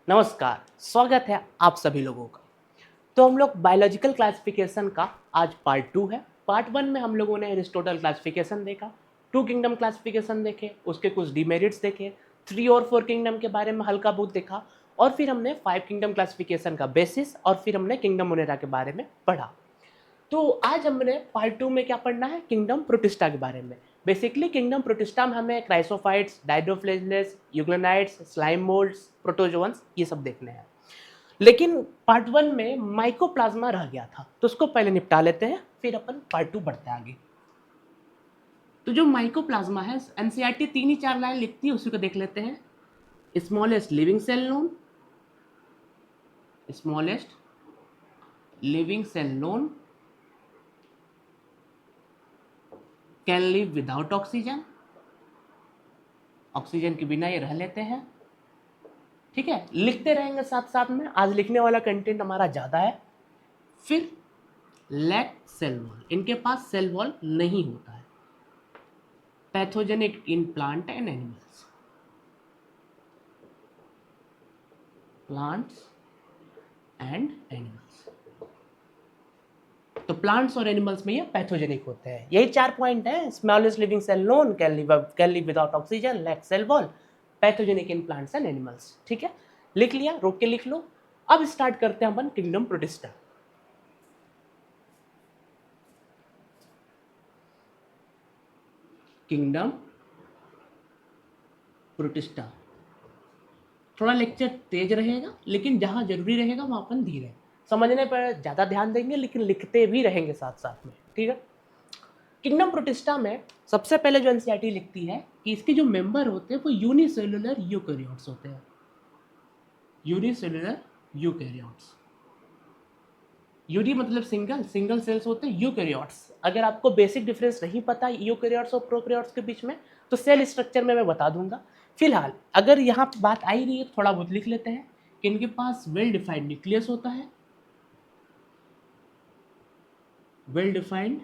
नमस्कार, स्वागत है आप सभी लोगों का। तो हम लोग बायोलॉजिकल क्लासिफिकेशन का आज पार्ट 2 है। पार्ट 1 में हम लोगों ने एरिस्टोटल क्लासिफिकेशन देखा, 2 किंगडम क्लासिफिकेशन देखे, उसके कुछ डिमेरिट्स देखे, 3 और 4 किंगडम के बारे में हल्का बहुत देखा और फिर हमने 5 किंगडम क्लासिफिकेशन का बेसिस और फिर हमने किंगडम मोनेरा के बारे में पढ़ा। तो आज हमने पार्ट 2 में क्या पढ़ना है, किंगडम प्रोटिस्टा के बारे में। बेसिकली किंगडम प्रोटिस्टा में हमें क्राइसोफाइट्स, डाइडोफ्लेजलेट्स, यूग्लोनाइट्स, स्लाइम मोल्ड्स, प्रोटोजोअन्स ये सब देखने हैं। लेकिन पार्ट 1 में माइकोप्लाज्मा रह गया था, तो उसको पहले निपटा लेते हैं, फिर अपन पार्ट 2 बढ़ते हैं आगे। तो जो माइकोप्लाज्मा है, एनसीईआरटी 3 ही 4 लाइन लिखती है, उसी को देख लेते हैं। Smallest living cell known, smallest living cell known can live without oxygen, oxygen के बिना ये रह लेते हैं। ठीक है, लिखते रहेंगे साथ साथ में, आज लिखने वाला कंटेंट हमारा ज़्यादा है। फिर लैक सेल वॉल, इनके पास सेल वॉल नहीं होता है। Pathogenic in plant and animals, plants and animals. तो प्लांट्स और एनिमल्स में ये पैथोजेनिक होते हैं। यही 4 पॉइंट है, smallest living cell known can live without oxygen, lack cell wall, pathogenic in plants and animals. ठीक है, लिख लिया, रोक के लिख लो। अब स्टार्ट करते हैं अपन किंगडम प्रोटिस्टा। किंगडम प्रोटिस्टा थोड़ा लेक्चर तेज रहेगा, लेकिन जहां जरूरी रहेगा वहां अपन धीरे समझने पर ज़्यादा ध्यान देंगे, लेकिन लिखते भी रहेंगे साथ साथ में। ठीक है, किंगडम प्रोटिस्टा में सबसे पहले जो एनसीईआरटी लिखती है कि इसके जो मेंबर होते हैं वो यूनिसेलुलर यूकैरियोट्स होते हैं। यूनिसेलुलर यूकैरियोट्स, यूरी मतलब सिंगल, सिंगल सेल्स होते हैं यूकैरियोट्स। अगर आपको बेसिक डिफरेंस नहीं पता यूकैरियोट्स और प्रोकैरियोट्स के बीच में, तो सेल स्ट्रक्चर में मैं बता दूंगा। फिलहाल अगर यहाँ बात आई रही है तो थोड़ा बहुत लिख लेते हैं कि इनके पास वेल डिफाइंड न्यूक्लियस होता है, वेल डिफाइंड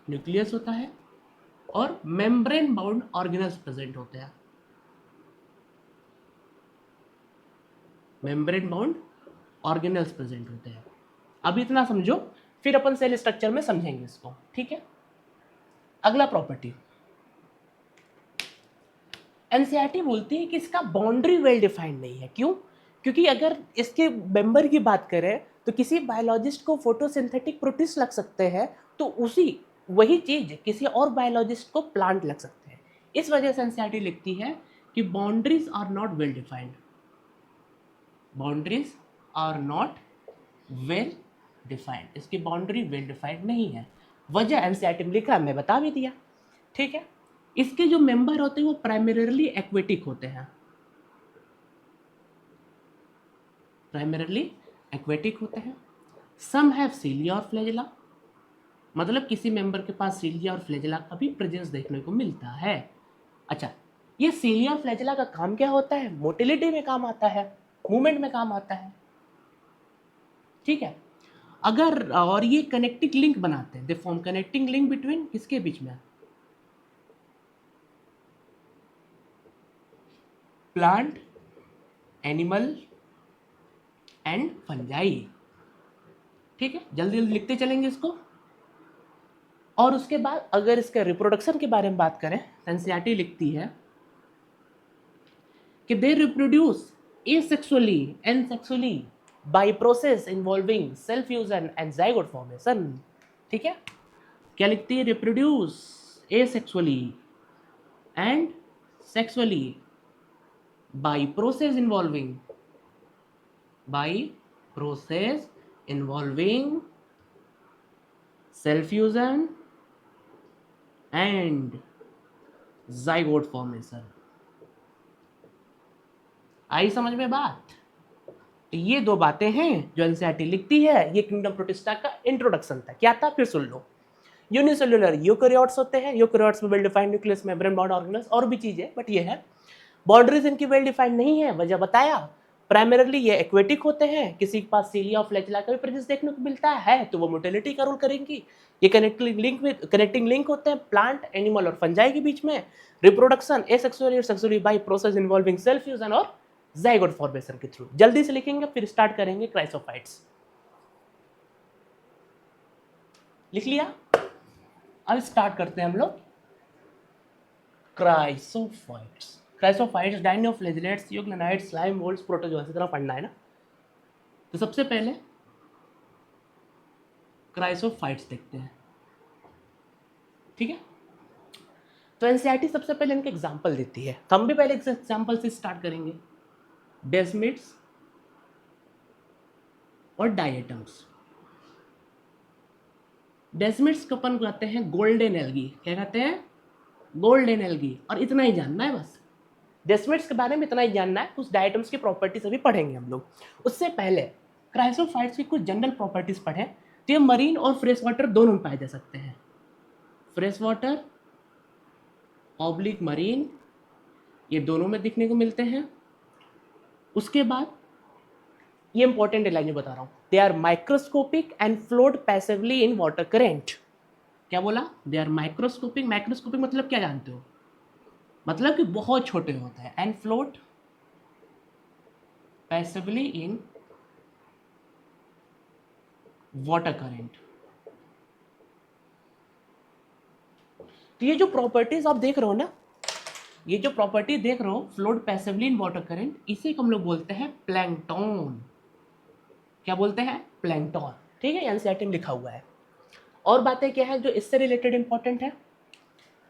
न्यूक्लियस होता है और मेम्ब्रेन बाउंड ऑर्गेनल्स प्रेजेंट होते हैं। मेम्ब्रेन बाउंड ऑर्गेनल्स प्रेजेंट होते हैं। अब इतना समझो, फिर अपन सेल स्ट्रक्चर में समझेंगे इसको। ठीक है, अगला प्रॉपर्टी, एनसीईआरटी बोलती है कि इसका बाउंड्री वेल डिफाइंड नहीं है। क्यों? क्योंकि अगर इसके मेंबर की बात करें तो किसी बायोलॉजिस्ट को फोटोसिंथेटिक प्रोटिस्ट लग सकते हैं, तो उसी वही चीज किसी और बायोलॉजिस्ट को प्लांट लग सकते हैं। इस वजह से एनसीईआरटी लिखती है कि boundaries are not well defined, boundaries are not well defined, इसकी बाउंड्री वेल डिफाइंड नहीं है। वजह एनसीईआरटी में लिखा है, मैं बता भी दिया। ठीक है, इसके जो मेंबर होते हैं वो प्राइमरीली एक्वेटिक होते हैं, प्राइमरीली एक्वेटिक होते हैं। सम हैव सीलिया और फ्लैजेला, मतलब किसी मेंबर के पास सीलिया और फ्लैजेला का भी प्रेजेंस देखने को मिलता है। अच्छा, ये सीलिया और फ्लैजेला का काम क्या होता है? मोटिलिटी में काम आता है, मूवमेंट में काम आता है। ठीक है, अगर और ये कनेक्टिंग लिंक बनाते हैं, they form connecting link between किसके बीच में? Plant, animal and fungi. ठीक है, जल्दी जल्दी लिखते चलेंगे इसको। और उसके बाद अगर इसके रिप्रोडक्शन के बारे में बात करें, एनसीईआरटी लिखती है कि they reproduce asexually and sexually by process involving cell fusion and zygote formation. ठीक है, क्या लिखती है? Reproduce asexually and sexually by process involving cell fusion and zygote formation. आई समझ में बात? तो ये दो बातें हैं जो एनसीईआरटी लिखती है। ये किंगडम प्रोटिस्टा का इंट्रोडक्शन था। क्या था फिर सुन लो। यूनिसेलुलर यूकैरियोट्स होते हैं, यूकैरियोट्स में well defined nucleus, membrane bound organelles और भी चीजें, बट ये है बाउंड्रीज इनकी वेल डिफाइंड नहीं है। वजह बताया, प्राइमरीली ये एक्वेटिक होते हैं, किसी के पास सीलिया और फ्लैजेला का भी प्रेजेंस देखने को मिलता है, तो वो मोटिलिटी का रोल करेंगी। ये कनेक्टिंग लिंक होते हैं प्लांट, एनिमल और फंजाई के बीच में। रिप्रोडक्शन एसेक्सुअली और sexually by process involving cell fusion और जाइगोट फॉर्मेशन के थ्रू। जल्दी से लिखेंगे फिर स्टार्ट करेंगे। क्राइसोफाइट्स लिख लिया। अब स्टार्ट करते हैं हम लोग chrysophytes. Chrysophytes dinoflagellates, euglenoids, slime moulds, protozoa इतना पढ़ना है ना। तो सबसे पहले क्राइसोफाइट्स देखते हैं, ठीक है। तो एनसीईआरटी सबसे पहले इनके एग्जांपल देती है, तो हम भी पहले एग्जांपल से स्टार्ट करेंगे। डेस्मिड्स और डायटम्स। डेस्मिड्स को अपन कहते हैं गोल्डन एल्गी। क्या कहते हैं? Golden algae. और इतना ही जानना है बस, डेस्मिड्स के बारे में इतना ही जानना है। कुछ डायटम्स की प्रॉपर्टीज अभी पढ़ेंगे हम लोग। उससे पहले क्राइसोफाइट्स की कुछ जनरल प्रॉपर्टीज पढ़ें। तो ये मरीन और फ्रेश वाटर दोनों में पाए जा सकते हैं। फ्रेश वाटर ऑब्लिक मरीन, ये दोनों में दिखने को मिलते हैं। उसके बाद ये इंपॉर्टेंट लाइन में बता रहा हूं, they are microscopic and float passively in water current. क्या बोला? दे आर माइक्रोस्कोपिक। माइक्रोस्कोपिक मतलब क्या जानते हो? मतलब कि बहुत छोटे होते हैं। And float passively in water current. तो ये जो प्रॉपर्टीज आप देख रहे हो ना, ये जो प्रॉपर्टी देख रहे हो float passively in water current, इसे हम लोग बोलते हैं प्लैंकटन। क्या बोलते हैं? प्लैंकटन। ठीक है, एनसीईआरटी में लिखा हुआ है। और बातें क्या है जो इससे रिलेटेड इंपॉर्टेंट है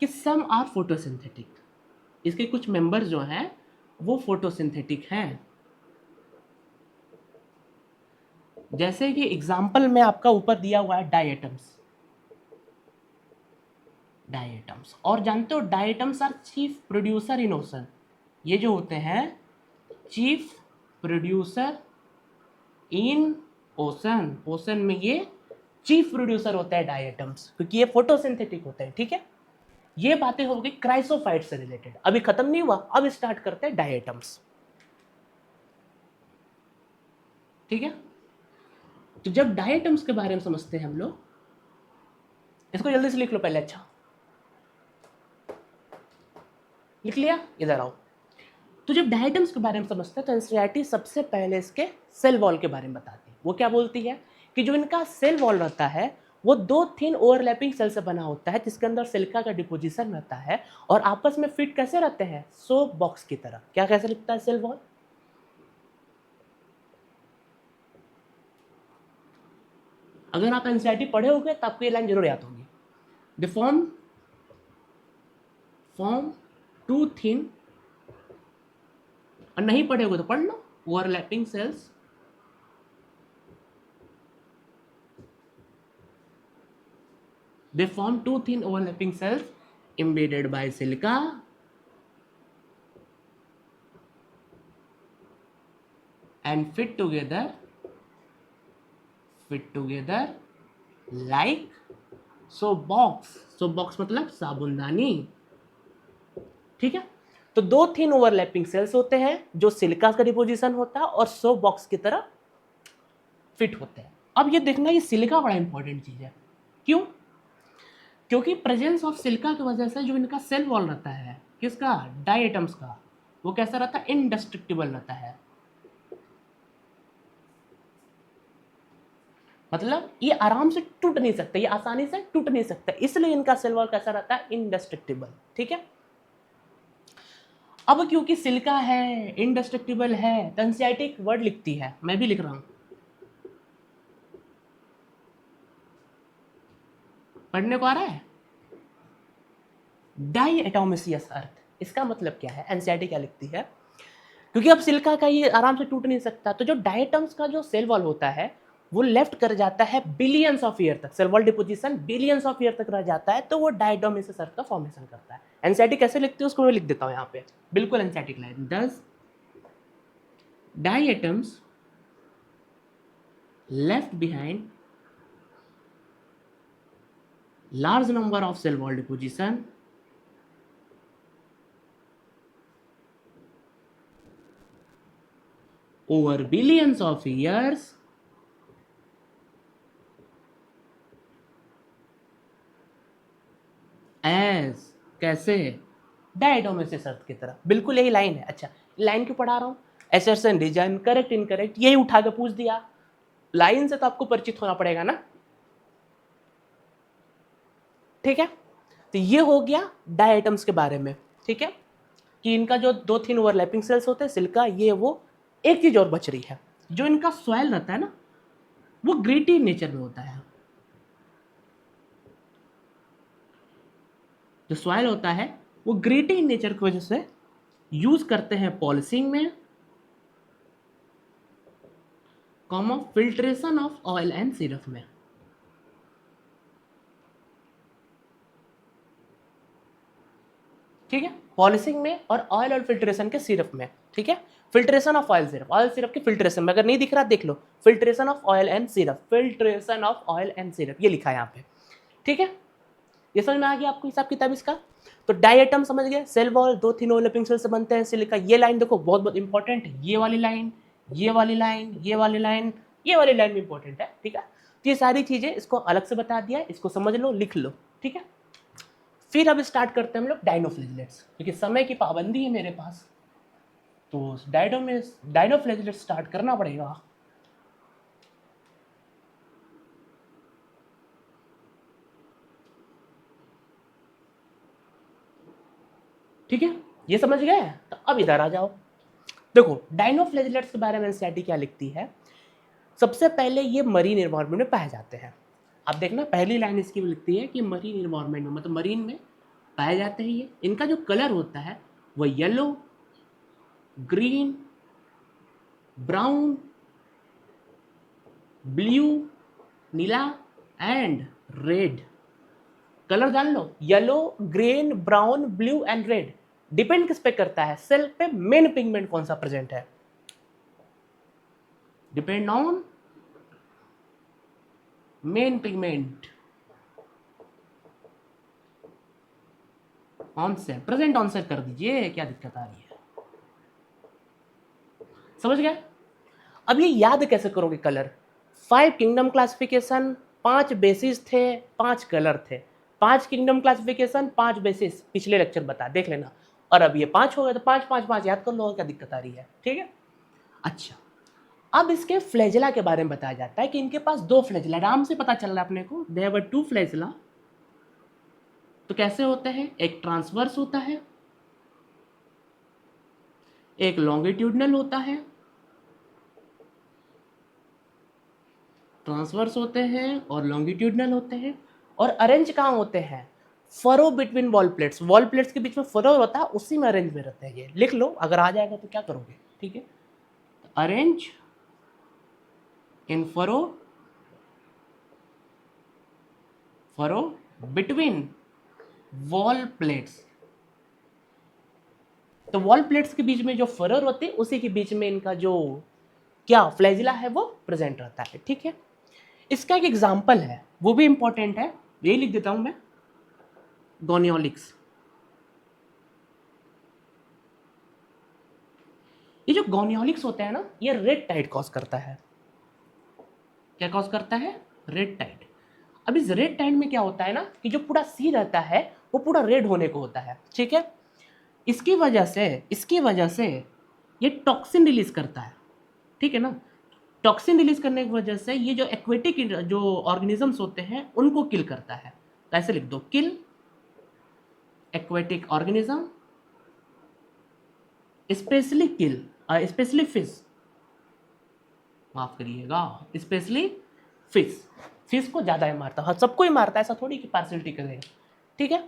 कि सम आर फोटोसिंथेटिक। इसके कुछ मेंबर्स जो हैं वो फोटोसिंथेटिक हैं। जैसे कि एग्जांपल में आपका ऊपर दिया हुआ है डायटम्स। डायटम्स, और जानते हो diatoms are chief producer in ocean. ये जो होते हैं chief producer in ocean. Ocean में ये चीफ प्रोड्यूसर होता है डायटम्स, क्योंकि ये फोटोसिंथेटिक होते हैं। ठीक है, ये बातें हो गई क्राइसोफाइट से रिलेटेड। अभी खत्म नहीं हुआ, अब स्टार्ट करते हैं डायटम्स। ठीक है, तो जब डायटम्स के बारे में समझते हैं हम लोग, इसको जल्दी से लिख लो पहले। अच्छा लिख लिया? इधर आओ। तो जब डायटम्स के बारे में समझते हैं तो एनसीईआरटी सबसे पहले इसके सेल वॉल के बारे में बताती है। वो क्या बोलती है कि जो इनका सेल वॉल रहता है वो दो थिन ओवरलैपिंग सेल से बना होता है, जिसके अंदर सिलिका का डिपोजिशन रहता है और आपस में फिट कैसे रहते हैं? सोप बॉक्स की तरह। क्या कैसे लिखता है सेल वॉल? अगर आप एनसीईआरटी पढ़े होंगे तो आपको ये लाइन जरूर याद होगी। द फॉर्म टू थिन, और नहीं पढ़े होगे तो पढ़ लो। Overlapping cells they form two thin overlapping cells embedded by silica and fit together like soap box। soap box मतलब साबुनदानी। ठीक है, तो दो थिन ओवरलैपिंग सेल्स होते हैं जो सिलिका का डिपोजिशन होता है और सोप बॉक्स की तरह फिट होते हैं। अब ये देखना, ये सिलिका बड़ा इंपॉर्टेंट चीज है। क्यों? क्योंकि प्रेजेंस ऑफ सिलिका की वजह से जो इनका सेल वॉल रहता है, किसका? डायटम्स का, वो कैसा रहता है? इनडेस्ट्रक्टिबल रहता है। मतलब ये आराम से टूट नहीं सकता, ये आसानी से टूट नहीं सकता, इसलिए इनका सेल वॉल कैसा रहता है? इनडेस्ट्रक्टिबल। ठीक है, अब क्योंकि सिलिका है, इनडेस्ट्रक्टिबल है, तो एनसीईआरटी एक वर्ड लिखती है, मैं भी लिख रहा हूं, पढ़ने को आ रहा है? डाई एटोमिसियस अर्थ। इसका मतलब क्या है? एनसीईआरटी क्या लिखती है? क्योंकि अब सिलिका का ये आराम से टूट नहीं सकता, तो जो डायटम्स का जो सेल वॉल होता है वो लेफ्ट कर जाता है बिलियंस ऑफ ईयर तक। Cell wall deposition billions of year तक रह जाता है, तो वो डायटोमिसियस अर्थ का फॉर्मेशन करता है। एनसीईआरटी कैसे लिखती है उसको मैं लिख देता हूं यहाँ पे, बिल्कुल एनसीईआरटी लाइन। दस diatoms left behind large number of cell wall deposition over billions of years as कैसे? डायटोमिसिस अर्थ की तरह। बिल्कुल यही लाइन है। अच्छा, लाइन क्यों पढ़ा रहा हूँ? एसर्शन डिजाइन, करेक्ट इनकरेक्ट, यही उठा के पूछ दिया। लाइन से तो आपको परिचित होना पड़ेगा ना, ठीक है। तो ये हो गया डायटम्स के बारे में, ठीक है, कि इनका जो 2-3 ओवरलैपिंग सेल्स होते हैं सिल्का, ये वो। एक चीज और बच रही है, जो इनका सॉइल रहता है ना, वो ग्रीटी नेचर में होता है। जो सॉइल होता है वो ग्रीटी नेचर की वजह से यूज करते हैं पॉलिशिंग में, comma filtration of oil and syrup में। ठीक है, पॉलिशिंग में और ऑयल और फिल्ट्रेशन के सिरप में, ठीक है। फिल्ट्रेशन ऑफ ऑयल सिरप के फिल्ट्रेशन में, अगर नहीं दिख रहा देख लो, filtration of oil and syrup, filtration of oil and syrup, ये लिखा है यहाँ पे, ठीक है। ये समझ में आ गया आपको हिसाब किताब इसका। तो डायटम समझ गए, सेल वॉल 2-3 ओवरलैपिंग सेल से बनते हैं सिलिका। ये लाइन देखो बहुत बहुत इंपॉर्टेंट है, ये वाली लाइन, ये वाली लाइन, ये वाली लाइन, ये वाली लाइन भी इंपॉर्टेंट है, ठीक है। तो ये सारी चीजें इसको अलग से बता दिया, इसको समझ लो, लिख लो, ठीक है। फिर अब स्टार्ट करते हैं हम लोग डायनोफ्लेजिलेट्स, क्योंकि समय की पाबंदी है मेरे पास, तो डायनोफ्लेजिलेट्स स्टार्ट करना पड़ेगा। ठीक है, ये समझ गए। तो अब इधर आ जाओ, देखो डायनोफ्लेजिलेट्स के बारे में एनसीईआरटी क्या लिखती है। सबसे पहले ये मरीन एनवायरनमेंट में पाए जाते हैं। आप देखना पहली लाइन इसकी लिखती है कि मरीन एनवायरनमेंट में, मतलब मरीन में पाए जाते हैं ये। इनका जो कलर होता है वो येलो, ग्रीन, ब्राउन, ब्लू, नीला एंड रेड। कलर जान लो, yellow, green, brown, blue and red. Depend किस पे करता है, सेल पे मेन पिगमेंट कौन सा प्रेजेंट है, depend on main pigment on sale, present on sale कर दीजिए, क्या दिक्कत आ रही है, समझ गया। अब ये याद कैसे करोगे कलर, 5 किंगडम क्लासिफिकेशन, 5 बेसिस थे, 5 कलर थे। 5 किंगडम क्लासिफिकेशन, 5 बेसिस, पिछले लेक्चर बता देख लेना। और अब ये 5 हो गए तो 5 5 5 याद कर लो, क्या दिक्कत आ रही है, ठीक है। अच्छा, अब इसके फ्लैजेला के बारे में बताया जाता है कि इनके पास 2 फ्लैजेला, आराम से पता चल रहा है अपने को, दे हैव 2 फ्लैजेला। तो कैसे होते हैं, एक ट्रांसवर्स होता है, एक लॉन्गिट्यूडनल होता है। ट्रांसवर्स होते हैं और लॉन्गिट्यूडनल होते हैं। और अरेंज कहाँ होते हैं, फरो बिटवीन वॉल प्लेट्स के बीच में फरो होता है, उसी में अरेंज में रहते हैं। ये लिख लो, अगर आ जाएगा तो क्या करोगे, ठीक है। Arrange in furrow between wall plates. तो वॉल प्लेट्स के बीच में जो फरोर होते हैं, उसी के बीच में इनका जो क्या फ्लैजिला है वो प्रेजेंट रहता है, ठीक है। इसका एक एग्जाम्पल है, वो भी इंपॉर्टेंट है, यही लिख देता हूं मैं, गोनियोलिक्स। ये जो गोनियोलिक्स होता है ना, ये रेड टाइड कॉज करता है। क्या कॉज करता है, रेड टाइड। अब इस रेड टाइड में क्या होता है ना, कि जो पूरा सी रहता है वो पूरा रेड होने को होता है, ठीक है। इसकी वजह से ये टॉक्सिन रिलीज करता है, ठीक है ना। टॉक्सिन रिलीज करने की वजह से ये जो एक्वेटिक जो ऑर्गेनिजम्स होते हैं उनको किल करता है। तो ऐसे लिख दो, किल एक्वेटिक ऑर्गेनिज्म, स्पेशली फिश, माफ करिएगा, स्पेशली फिश को ज्यादा ही मारता है, हाँ सबको ही मारता है, ऐसा थोड़ी कि पार्शियलिटी करेगा, ठीक है।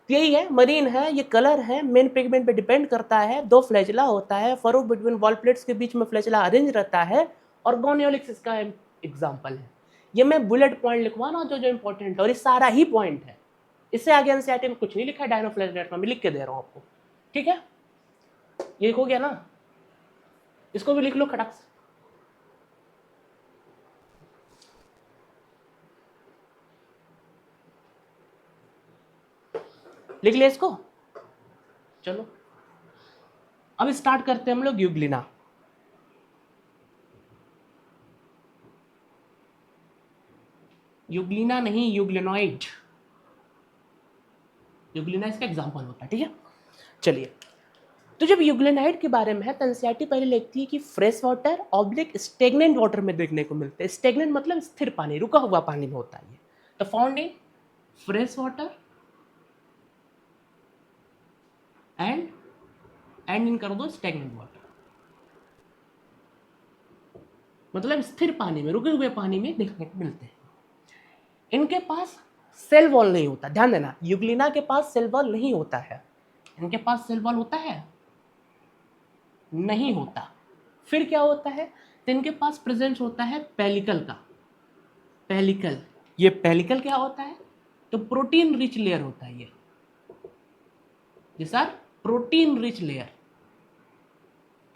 तो यही है, मरीन है, ये कलर है, मेन पिगमेंट पे डिपेंड करता है। 2 फ्लैजिला होता है, फरो बिटवीन वॉल प्लेट्स के बीच में फ्लैजिला अरेंज रहता है, और गोनियोलिक्स इसका एग्जाम्पल है। ये मैं बुलेट पॉइंट लिखवा रहा हूँ जो जो इंपॉर्टेंट है, और ये सारा ही पॉइंट है। इससे आगे एनसीईआरटी में कुछ नहीं लिखा है डायनोफ्लेजिलेट्स में, मैं लिख के दे रहा हूँ आपको, ठीक है। ये हो गया ना, इसको भी लिख लो खटक से। लिख लिया इसको, चलो अब स्टार्ट करते हैं हम लोग यूग्लिना। यूग्लिना नहीं, यूग्लिनॉइड। यूग्लिना इसका एग्जाम्पल होता है, ठीक है। चलिए तो जब यूग्लिनाइड के बारे में है तो एनसीईआरटी पहले लिखती है कि fresh water oblique stagnant water में देखने को मिलते हैं। स्टेगनेंट मतलब स्थिर पानी, रुका हुआ पानी में होता है ये। तो found in fresh water and in कर दो स्टेगनेंट वाटर, मतलब स्थिर पानी में, रुके हुए पानी में देखने को मिलते हैं। इनके पास सेल वॉल नहीं होता, ध्यान देना, यूग्लिना के पास सेल वॉल नहीं होता है। इनके पास सेल वॉल होता है? नहीं होता। फिर क्या होता है? तो इनके पास प्रेजेंस होता है पेलिकल का। पेलिकल, ये पेलिकल क्या होता है? तो प्रोटीन रिच लेयर होता है ये सर, प्रोटीन रिच लेयर,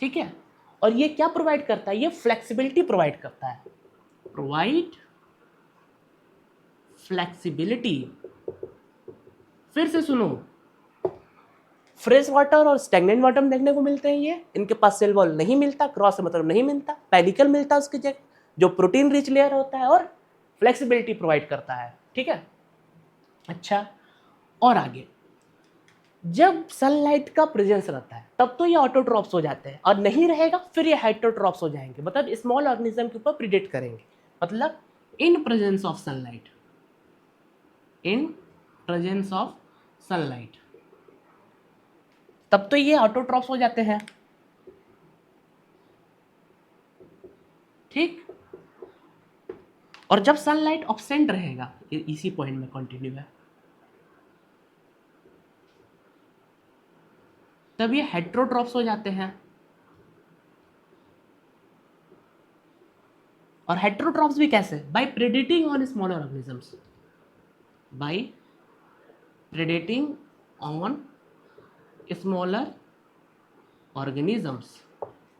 ठीक है। और ये क्या प्रोवाइड करता है? ये फ्लेक्सिबिलिटी प्रोवाइड करता है, प्रोवाइड फ्लेक्सिबिलिटी। फिर से सुनो, फ्रेश वाटर और स्टेगनेंट वाटर में देखने को मिलते हैं ये। इनके पास सेल वॉल नहीं मिलता, क्रॉस से मतलब नहीं मिलता, पेलिकल मिलता है उसकी जगह, जो प्रोटीन रिच लेयर होता है और फ्लेक्सिबिलिटी प्रोवाइड करता है, ठीक है। अच्छा, और आगे, जब सनलाइट का प्रेजेंस रहता है तब तो ये ऑटोट्रॉप्स हो जाते हैं, और नहीं रहेगा फिर ये हेटेरोट्रॉप्स हो जाएंगे, मतलब स्मॉल ऑर्गेनिज्म के ऊपर प्रीडेट करेंगे। मतलब in presence of sunlight, in presence of sunlight, तब तो ये ऑटोट्रॉप्स हो जाते हैं, ठीक। और जब सनलाइट ऑब्सेंट रहेगा, इसी पॉइंट में कंटिन्यू है, तब ये हेटेरोट्रॉप्स हो जाते हैं। और हेटेरोट्रॉप्स भी कैसे? By predating on smaller organisms, by predating on smaller organisms,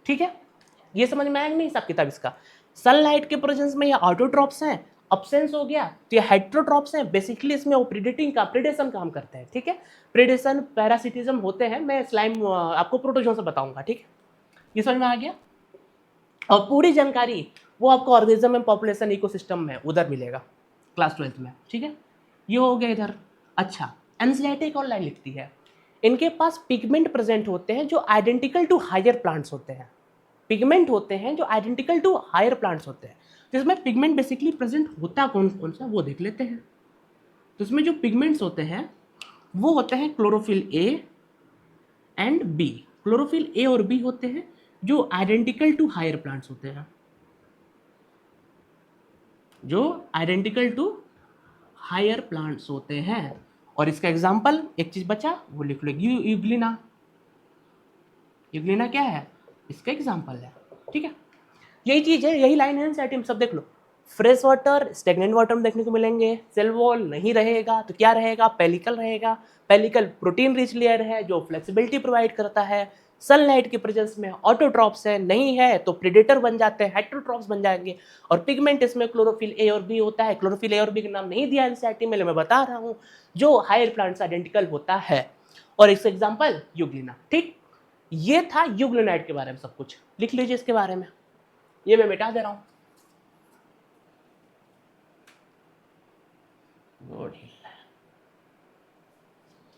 ठीक है। ये समझ में आएगा नहीं हिसाब किताब इसका? सनलाइट के प्रेजेंस में ये ऑटोट्रॉप्स हैं, अब्सेंस हो गया तो ये हेटेरोट्रॉप्स हैं। बेसिकली इसमें वो प्रीडेटिंग का, प्रेडेशन काम करते हैं, ठीक है। प्रेडेशन, पैरासिटिज्म होते हैं, मैं स्लाइम आपको प्रोटोजोन से बताऊंगा, ठीक है। ये समझ में आ गया? और पूरी जानकारी वो आपको ऑर्गेनिज्म एंड पॉपुलेशन इकोसिस्टम में उधर मिलेगा, क्लास 12th में, ठीक है। ये हो गया इधर। अच्छा, एनसीईआरटी एक और लाइन लिखती है, इनके पास पिगमेंट प्रेजेंट होते हैं जो आइडेंटिकल टू हायर प्लांट्स होते हैं। पिगमेंट होते हैं जो आइडेंटिकल टू हायर प्लांट्स होते हैं। तो इसमें पिगमेंट बेसिकली प्रेजेंट होता कौन कौन सा, वो देख लेते हैं। तो इसमें जो पिगमेंट्स होते हैं वो होते हैं chlorophyll A and B. Chlorophyll A और बी होते हैं जो आइडेंटिकल टू हायर प्लांट्स होते हैं, जो आइडेंटिकल टू हायर प्लांट्स होते हैं। और इसका एग्जांपल एक चीज बचा, वो लिख लो, यूग्लिना। यूग्लिना क्या है? इसका एग्जांपल है, ठीक है। यही चीज है, यही लाइन है एनसीईआरटी में, सब देख लो। फ्रेश वाटर, स्टेगनेंट वाटर में देखने को मिलेंगे, सेल वॉल नहीं रहेगा तो क्या रहेगा? पेलिकल रहेगा। पेलिकल प्रोटीन रिच लेयर है जो फ्लेक्सिबिलिटी प्रोवाइड करता है। सनलाइट के प्रेजेंस में ऑटोट्रॉप्स है, नहीं है तो प्रेडेटर बन जाते हैं, हेटेरोट्रॉप्स बन जाएंगे। और पिगमेंट इसमें क्लोरोफिल ए और बी होता है। क्लोरोफिल ए और बी का नाम नहीं दिया एनसीईआरटी में, मैं बता रहा हूँ, जो हायर प्लांट्स आइडेंटिकल होता है। और इसका एग्जाम्पल यूग्लिना, ठीक। ये था यूग्लिनाइड के बारे में सब कुछ, लिख लीजिए इसके बारे में, ये मैं मिटा दे रहा हूं।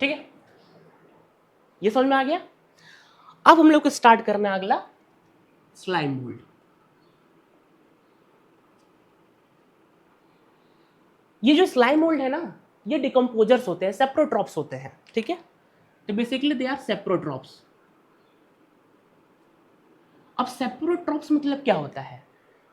ठीक है, ये समझ में आ गया। अब हम लोग को स्टार्ट करना है अगला, स्लाइम मोल्ड। ये जो स्लाइम मोल्ड है ना, ये डिकम्पोजर्स होते हैं, सेप्रोट्रॉप्स होते हैं, ठीक है। तो बेसिकली दे आर सेप्रोट्रॉप्स। अब सेप्रोट्रॉप्स मतलब क्या होता है?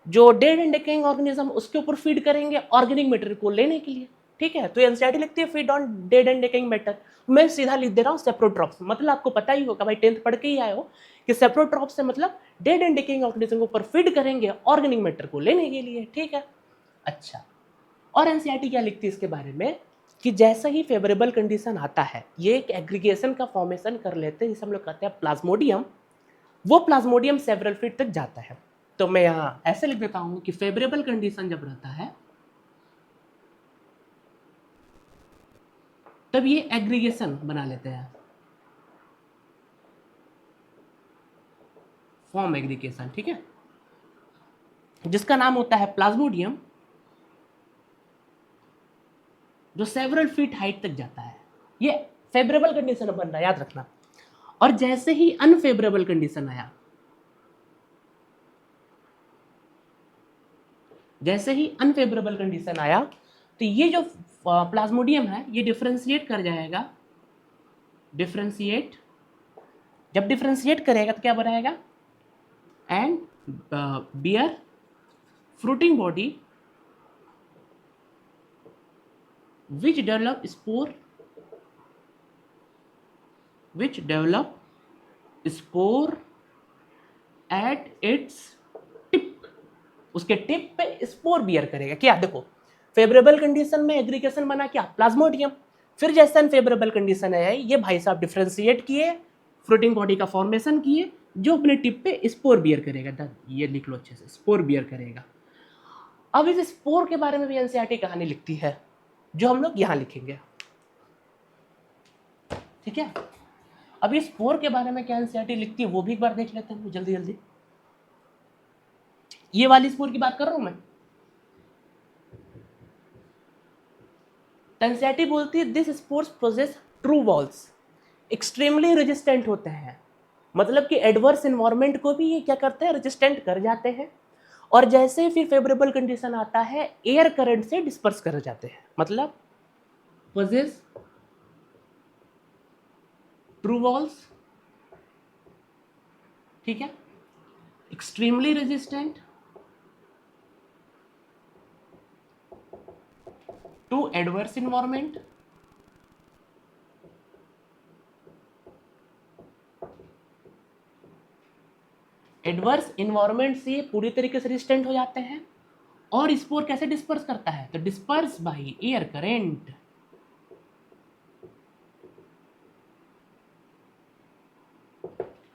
जो डेड एंड डिकेइंग ऑर्गेनिज्म उसके ऊपर फीड करेंगे ऑर्गेनिक मैटर को लेने के लिए, ठीक है। तो एनसीईआरटी लिखती है feed on dead and decaying matter, मैं सीधा लिख दे रहा हूँ सेप्रोट्रॉप्स। मतलब आपको पता ही होगा भाई, 10th पढ़ के ही आए हो कि सेप्रोट्रॉप्स से मतलब डेड एंड डिकेइंग ऑर्गेनिज्म के ऊपर फीड करेंगे ऑर्गेनिक मैटर को लेने के लिए, ठीक है। अच्छा, और एनसीईआरटी क्या लिखती है इसके बारे में कि जैसा ही फेवरेबल कंडीशन आता है, ये एक एग्रीगेशन का फॉर्मेशन कर लेते हैं जिसे हम लोग कहते हैं प्लाज्मोडियम। वो प्लाज्मोडियम सेवरल फीट तक जाता है। तो मैं यहां ऐसे लिख देता हूं कि फेवरेबल कंडीशन जब रहता है तब ये एग्रीगेशन बना लेते हैं, फॉर्म एग्रीगेशन, ठीक है, जिसका नाम होता है प्लाज्मोडियम, जो सेवरल फीट हाइट तक जाता है। ये फेवरेबल कंडीशन बन रहा है, याद रखना। और जैसे ही अनफेवरेबल कंडीशन आया, जैसे ही अनफेवरेबल कंडीशन आया, तो ये जो प्लाज्मोडियम है ये डिफरेंशिएट कर जाएगा, डिफरेंशिएट, जब डिफरेंशिएट करेगा तो क्या बनाएगा, and bear fruiting body which develop spore, which develop spore at its tip, उसके टिप पे स्पोर बियर करेगा। क्या देखो, फेवरेबल कंडीशन में एग्रीगेशन बना क्या, प्लाज्मोडियम, फिर जैसे अनफेवरेबल कंडीशन है ये भाई साहब डिफरेंशिएट किए, फ्रूटिंग बॉडी का फॉर्मेशन किए, जो अपने टिप पे स्पोर बियर करेगा। ये लिख लो अच्छे से, स्पोर बियर करेगा। अब इस स्पोर के बारे में भी एनसीईआरटी कहानी लिखती है, जो हम लोग यहां लिखेंगे, ठीक है। अब इस स्पोर के बारे में क्या एनसीईआरटी लिखती है वो भी एक बार देख लेते हैं जल्दी जल्दी। ये वाली स्पोर की बात कर रहा हूं मैं, एनसीईआरटी बोलती है this spores process true walls, extremely resistant होते हैं, मतलब कि एडवर्स इन्वायरमेंट को भी ये क्या करते हैं, रेजिस्टेंट कर जाते हैं, और जैसे फिर फेवरेबल कंडीशन आता है एयर करंट से डिस्पर्स कर जाते हैं, मतलब पोजेस ट्रू वॉल्स, ठीक है, extremely resistant to adverse environment, adverse environment से पूरी तरीके से रेजिस्टेंट हो जाते हैं। और स्पोर कैसे डिस्पर्स करता है, तो डिस्पर्स बाय एयर करंट,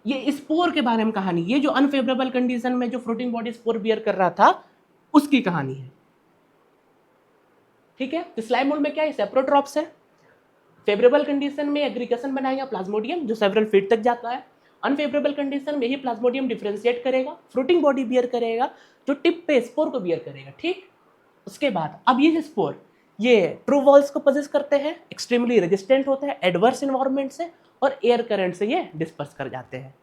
ये स्पोर के बारे में कहानी, ये जो अनफेवरेबल कंडीशन में जो फ्रूटिंग बॉडी स्पोर बियर कर रहा था उसकी कहानी है, ठीक है। तो स्लाइम मोल्ड में क्या है, सेप्रोट्रॉप्स है, फेवरेबल कंडीशन में एग्रीगेशन बनाएगा प्लाज्मोडियम जो सेवरल फीट तक जाता है, अनफेवरेबल कंडीशन में ही प्लाज्मोडियम डिफरेंशिएट करेगा, फ्रूटिंग बॉडी बियर करेगा जो टिप पे स्पोर को बियर करेगा, ठीक। उसके बाद अब ये जो स्पोर ये ट्रू वॉल्स को पोजेस करते हैं, एक्सट्रीमली रेजिस्टेंट होते हैं एडवर्स इन्वायरमेंट से, और एयर करंट से ये डिस्पर्स कर जाते हैं।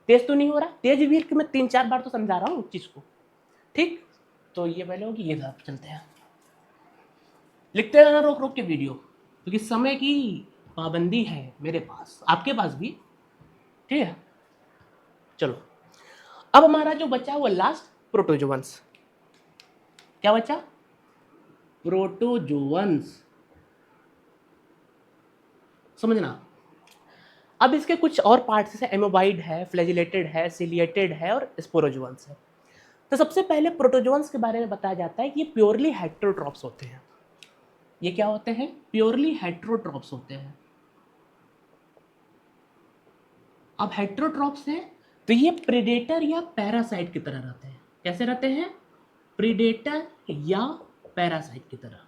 तेज तो नहीं हो रहा, तेज भी कि मैं 3-4 बार तो समझा रहा हूँ उस चीज को, ठीक। तो ये पहले होगी, ये चलते हैं, लिखते रहना रोक रोक के वीडियो, क्योंकि समय की पाबंदी है मेरे पास, आपके पास भी, ठीक है। चलो अब हमारा जो बचा वो लास्ट प्रोटोजोअन्स, क्या बचा, प्रोटोजोअन्स, समझना। अब इसके कुछ और पार्ट्स जैसे एमोबाइड है, फ्लैजिलेटेड है, सिलिएटेड है और स्पोरोजोअन्स है। तो सबसे पहले प्रोटोजोअन्स के बारे में बताया जाता है कि ये प्योरली हेटेरोट्रॉप्स होते हैं। ये क्या होते हैं, प्योरली हेटेरोट्रॉप्स होते हैं। अब हेटेरोट्रॉप्स हैं तो ये प्रेडेटर या पैरासाइट की तरह रहते हैं। कैसे रहते हैं, प्रेडेटर या पैरासाइट की तरह।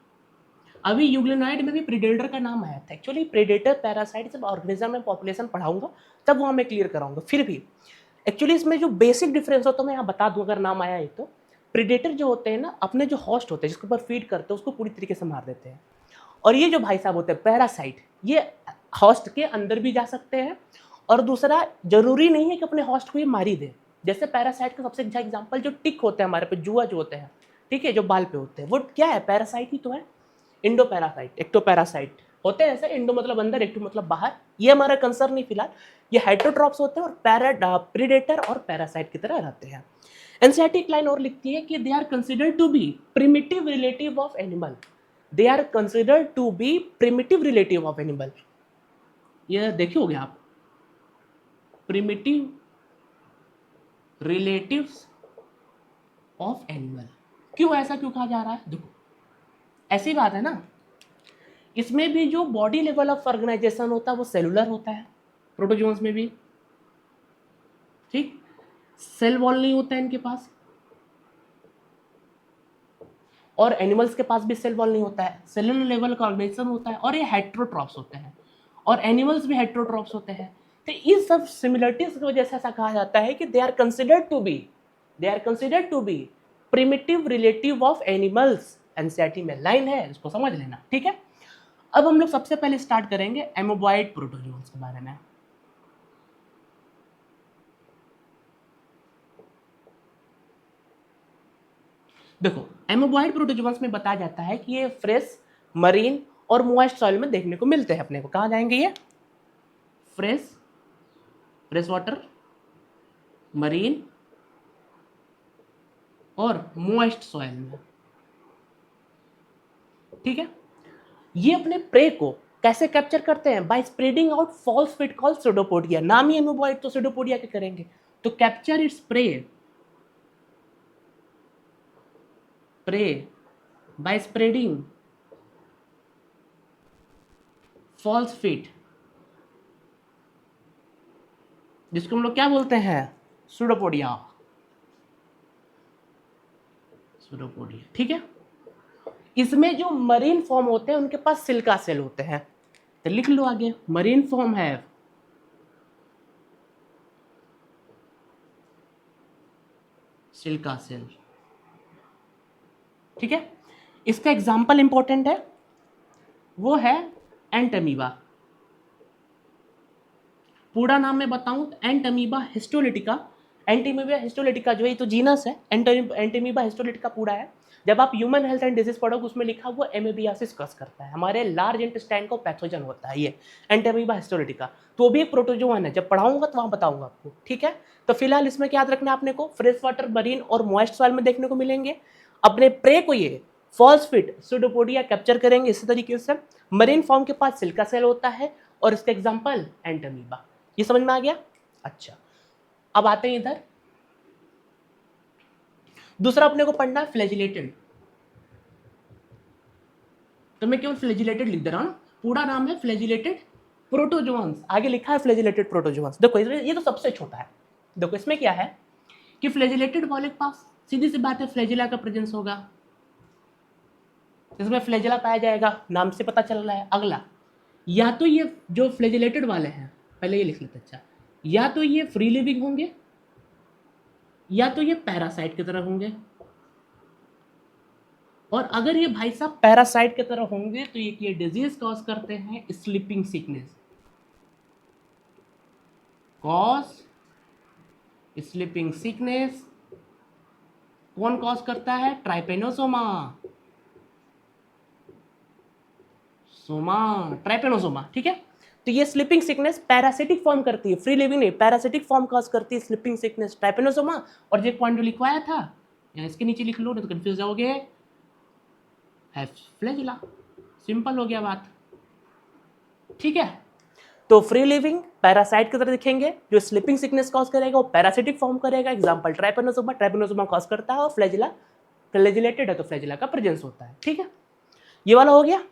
अभी यूग्लिनॉइड में भी प्रेडेटर का नाम आया था, एक्चुअली प्रेडेटर पैरासाइट जब ऑर्गेनिज्म में पॉपुलेशन पढ़ाऊंगा तब वहाँ मैं क्लियर कराऊंगा। फिर भी एक्चुअली इसमें जो बेसिक डिफरेंस हो तो मैं यहाँ बता दूँ, अगर नाम आया है तो। प्रेडेटर जो होते हैं ना, अपने जो होस्ट होते हैं जिसके ऊपर फीड करते हैं उसको पूरी तरीके से मार देते हैं, और ये जो भाई साहब होते हैं पैरासाइट, ये होस्ट के अंदर भी जा सकते हैं, और दूसरा जरूरी नहीं है कि अपने होस्ट को ये मारी दे। जैसे पैरासाइट का सबसे अच्छा एग्जांपल जो टिक होते हैं हमारे पे, जुआ जो होते हैं, ठीक है, जो बाल पे होते हैं, वो क्या है, पैरासाइट ही तो है। इंडो पैरासाइट, एक्टो पैरासाइट होते हैं ऐसे, इंडो मतलब अंदर, एक्टो मतलब बाहर, ये हमारा कंसर्न नहीं फिलहाल। ये हेटेरोट्रॉप्स होते हैं और प्रेडेटर और पैरासाइट की तरह रहते हैं। एनसीईआरटी एक लाइन और लिखती है कि they are considered to be primitive relative of animal, they are considered to be primitive relative of animal. ये देखे होगे आप, प्रिमिटिव रिलेटिव्स ऑफ एनिमल। क्यों ऐसा क्यों कहा जा रहा है, देखो ऐसी बात है ना, इसमें भी जो बॉडी लेवल ऑफ ऑर्गेनाइजेशन होता है वो सेलुलर होता है, प्रोटोजोन्स में भी, ठीक। सेल वॉल नहीं होता है इनके पास, और एनिमल्स के पास भी सेल वॉल नहीं होता है, सेलुलर लेवल का ऑर्गेनाइजेशन होता है, और ये हेटेरोट्रॉप्स होते हैं, और एनिमल्स भी हेटेरोट्रॉप्स होते हैं। तो इन सब सिमिलरिटीज की वजह से ऐसा कहा जाता है कि they are considered to be primitive relative of animals. NCERT में लाइन है, इसको समझ लेना, ठीक है। अब हम लोग सबसे पहले स्टार्ट करेंगे एमोबॉइड प्रोटोजोन्स के बारे में। देखो एमोबॉइड प्रोटोजोअन्स में बताया जाता है कि ये फ्रेश, मरीन और मॉइस्ट सॉइल में देखने को मिलते हैं अपने को। कहाँ जाएंगे ये? फ्रेश वाटर, मरीन और मॉइस्ट सॉइल में। ठीक है, ये अपने प्रे को कैसे कैप्चर करते हैं? By spreading out false feet called pseudopodia. नाम ही एमोबॉइड तो सूडोपोडिया के करेंगे। तो capture its prey by spreading false feet, जिसको हम लोग क्या बोलते हैं? सूडोपोडिया। ठीक है, इसमें जो मरीन फॉर्म होते हैं उनके पास सिल्का सेल होते हैं। तो लिख लो आगे, मरीन फॉर्म है सिल्का सेल। ठीक है, इसका एग्जाम्पल इंपॉर्टेंट है, वो है एंटमीबा। पूरा नाम मैं बताऊं तो एंटमीबा हिस्टोलिटिका। एंटीमीबा हिस्टोलिटिका जो है तो जीनस है, एंटीमीबा हिस्टोलिटिका पूरा है। जब आप ह्यूमन हेल्थ एंड डिजीज पढ़ोगे उसमें लिखा हुआ एमेबियासिस कॉज करता है, हमारे लार्ज इंटेस्टाइन को पैथोजन होता है ये एंटीमीबा हिस्टोलिटिका। तो भी एक प्रोटोजोअन है, जब पढ़ाऊंगा तो वहां बताऊंगा आपको। ठीक है, तो फिलहाल इसमें क्या याद रखना है आपने को? फ्रेश वाटर, मरीन और मॉइस्ट सॉइल में देखने को मिलेंगे। अपने प्रे को ये फॉल्स फिट सूडोपोडिया कैप्चर करेंगे इसी तरीके से। मरीन फॉर्म के पास सिल्का सेल होता है और इसका एग्जांपल एंटमीबा। ये समझ में आ गया? अच्छा, अब आते हैं इधर। दूसरा अपने को पढ़ना है फ्लैजिलेटेड। तो मैं केवल फ्लैजिलेटेड लिख दे रहा हूं, पूरा नाम है फ्लैजिलेटेड प्रोटोजोअन्स। आगे लिखा है फ्लैजिलेटेड प्रोटोजोअन्स। देखो ये तो सबसे छोटा है। देखो इसमें क्या है कि फ्लैजिलेटेड वाले के पास सीधी सी बात है फ्लैजिला का प्रेजेंस होगा, इसमें फ्लैजिला पाया जाएगा, नाम से पता चल रहा है। अगला, या तो ये जो फ्लैजिलेटेड वाले हैं, पहले ये लिख लेते। अच्छा, या तो ये फ्री लिविंग होंगे या तो ये पैरासाइट की तरह होंगे। और अगर ये भाई साहब पैरासाइट की तरह होंगे तो ये डिजीज कॉज करते हैं sleeping sickness. Cause sleeping sickness कौन कॉज करता है? ट्राइपेनोसोमा। ट्राइपेनोसोमा। ठीक है, तो ये स्लीपिंग सिकनेस पैरासिटिक फॉर्म करती है, फ्री लिविंग नहीं, पैरासिटिक फॉर्म कॉज करती है स्लीपिंग सिकनेस, ट्राइपेनोसोमा। और जो पॉइंट जो लिखवाया था या इसके नीचे लिख लो नहीं तो कंफ्यूज जाओगे, है फ्लैजिला। सिंपल हो गया बात। ठीक है, तो फ्री लिविंग पैरासाइट की तरह दिखेंगे, जो स्लीपिंग सिकनेस कॉज करेगा वो पैरासिटिक फॉर्म करेगा। एग्जांपल ट्राइपेनोसोमा, ट्राइपेनोसोमा कॉज करता है, और फ्लैजिला फ्लैजिलेटेड है तो फ्लैजिला का प्रेजेंस होता है। ठीक है, ये वाला हो गया।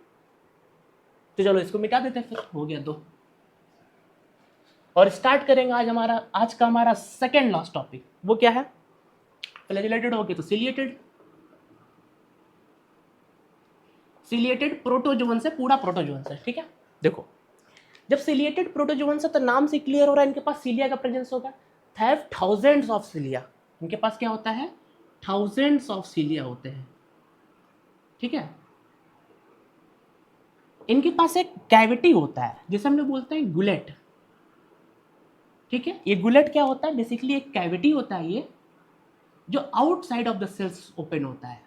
तो चलो इसको मिटा देते हैं, फिर हो गया 2। और स्टार्ट करेंगे आज का हमारा सेकेंड लास्ट टॉपिक। वो क्या है? फ्लैजिलेटेड हो गया तो सिलिएटेड। सिलिएटेड प्रोटोजोअन से पूरा प्रोटोजोअन से। ठीक है, देखो जब सिलिएटेड प्रोटोजोअन से तो नाम से क्लियर हो रहा है इनके पास सीलिया का प्रेजेंस होगा। हैव थाउजेंड्स ऑफ सीलिया, इनके पास क्या होता है? थाउजेंड्स ऑफ सीलिया होते हैं। ठीक है, इनके पास एक कैविटी होता है जिसे हम लोग बोलते हैं गुलेट। ठीक है, ये गुलेट क्या होता है? बेसिकली एक कैविटी होता है ये, जो outside of the cells open होता है।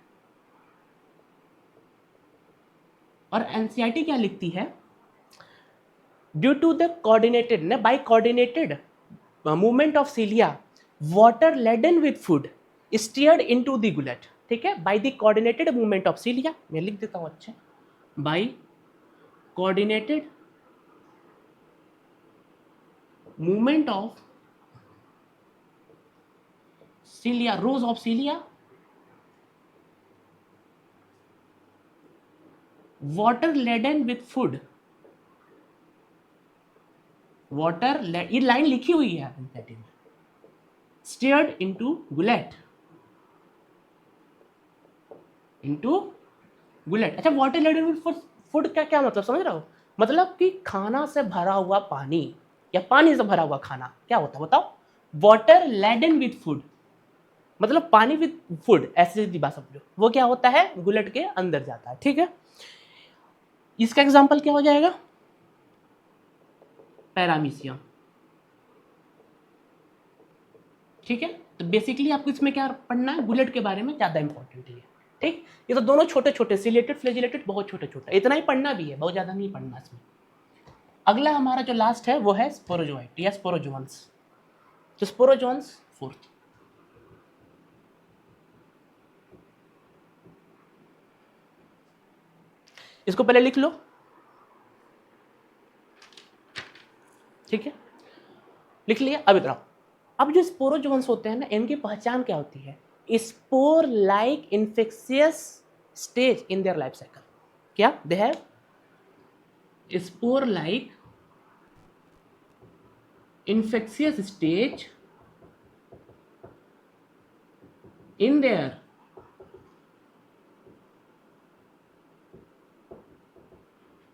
और एनसीईआरटी क्या लिखती है? Due to the coordinated by coordinated movement of cilia, water laden with food steered into the gullet. ठीक है, by the coordinated movement of cilia, मैं लिख देता हूं अच्छे, by coordinated movement of cilia, rows of cilia, water laden with food, ये line लिखी हुई है स्टीयर्ड इनटू गुलेट, अच्छा वाटर लेडन विद फूड का क्या मतलब समझ रहे हो? मतलब कि खाना से भरा हुआ पानी या पानी से भरा हुआ खाना क्या होता है बताओ? वाटर लेडन विद फूड, मतलब पानी विद फूड, ऐसे बात समझो। वो क्या होता है? गुलेट के अंदर जाता है। ठीक है, इसका एग्जांपल क्या हो जाएगा? पैरामीशियम। ठीक है, तो बेसिकली आपको इसमें क्या पढ़ना है? गुलेट के बारे में ज्यादा इंपॉर्टेंट है। ठीक, ये तो दोनों छोटे छोटे, सिलेटेड फ्लैजिलेटेड बहुत छोटे छोटे, इतना ही पढ़ना भी है, बहुत ज़्यादा नहीं पढ़ना इसमें। अगला हमारा जो लास्ट है वो है स्पोरोजोइट या स्पोरोजोन्स। तो स्पोरोजोन्स फोर्थ, इसको पहले लिख लो, ठीक है, लिख लिया। अब इधर आओ, अब जो स्पोरोजोन्स होते हैं ना, इनकी पहचान क्या होती है? Spore like infectious stage in their life cycle. क्या they have spore like infectious stage in their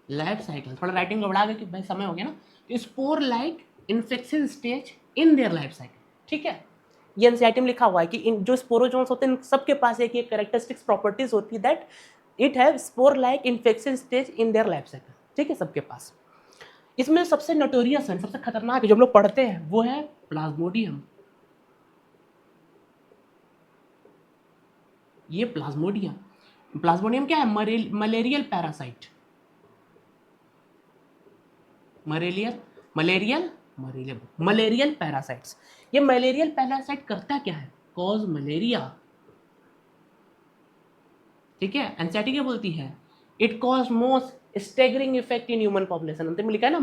life cycle. थोड़ा राइटिंग को बढ़ा के कि भाई समय हो गया ना। Spore like infectious stage in their life cycle, ठीक है। ये एनसीईआरटी में लिखा हुआ है कि इन जो स्पोरोजोन्स होते हैं सबके पास एक कैरेक्टरिस्टिक्स प्रॉपर्टीज होती है that it have spore like infectious stage in their life cycle, ठीक है, सबके पास। इसमें सबसे नोटोरियस है, सबसे खतरनाक है जो हम लोग पढ़ते हैं, वो है प्लाज्मोडियम। ये प्लाज्मोडियम, प्लाज्मोडियम क्या है? Malarial parasite, malarial parasites. ये मलेरियल पैरासाइट करता क्या है? कॉज मलेरिया, ठीक है। एनसीईआरटी क्या बोलती है? It cause most staggering effect in human population. अंत में लिखा है ना,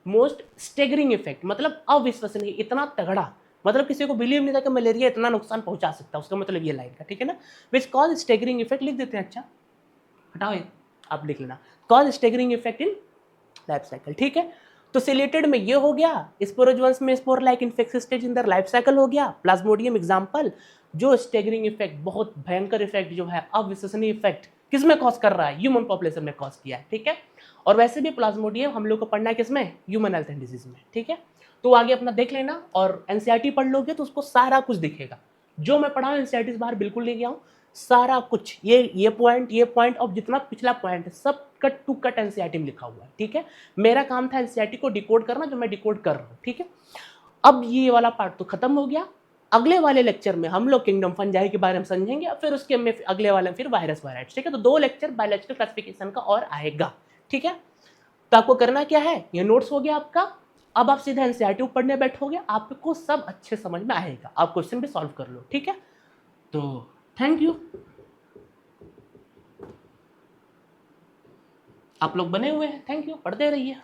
मोस्ट स्टेगरिंग इफेक्ट, मतलब अविश्वसनीय, इतना तगड़ा, मतलब किसी को बिलीव नहीं था कि मलेरिया इतना नुकसान पहुंचा सकता है, उसका मतलब ये लाइन का, ठीक है ना। विच कॉज स्टेगरिंग इफेक्ट लिख देते हैं, अच्छा हटाओ ये, आप लिख लेना, cause staggering effect in life cycle, ठीक है। तो सिलेटेड में ये हो गया, स्पोरोजोन्स में spore like infectious stage in the life cycle हो गया, प्लाज्मोडियम एग्जांपल, जो स्टेगरिंग इफेक्ट, बहुत भयंकर इफेक्ट जो है, अविश्वसनीय इफेक्ट किस में कॉज कर रहा है? ह्यूमन पॉपुलेशन में कॉज किया है, ठीक है। और वैसे भी प्लाज्मोडियम हम लोग को पढ़ना है किसमें? ह्यूमन हेल्थ एंड डिजीज में, ठीक है। तो आगे अपना देख लेना, और एनसीईआरटी पढ़ लोगे तो उसको सारा कुछ दिखेगा जो मैं पढ़ा हूँ। एनसीईआरटी से बाहर बिल्कुल नहीं गया हूँ, सारा कुछ, ये पॉइंट और जितना पिछला पॉइंट है सब कट टू कट एनसीईआरटी में लिखा हुआ है, ठीक है। मेरा काम था एनसीईआरटी को डिकोड करना, जो मैं डिकोड कर रहा हूँ, ठीक है। अब ये वाला पार्ट तो खत्म हो गया। अगले वाले लेक्चर में हम लोग किंगडम फंजाई के बारे में समझेंगे, फिर उसके में अगले वाले फिर वायरस वायराइट्स, ठीक है। तो 2 लेक्चर बायोलॉजिकल क्लासिफिकेशन का और आएगा, ठीक है। तो आपको करना क्या है, ये नोट्स हो गया आपका, अब आप सीधा एनसीईआरटी पढ़ने बैठोगे, आपको सब अच्छे समझ में आएगा, आप क्वेश्चन भी सॉल्व कर लो, ठीक है। तो थैंक यू, आप लोग बने हुए हैं, थैंक यू, पढ़ते रहिए।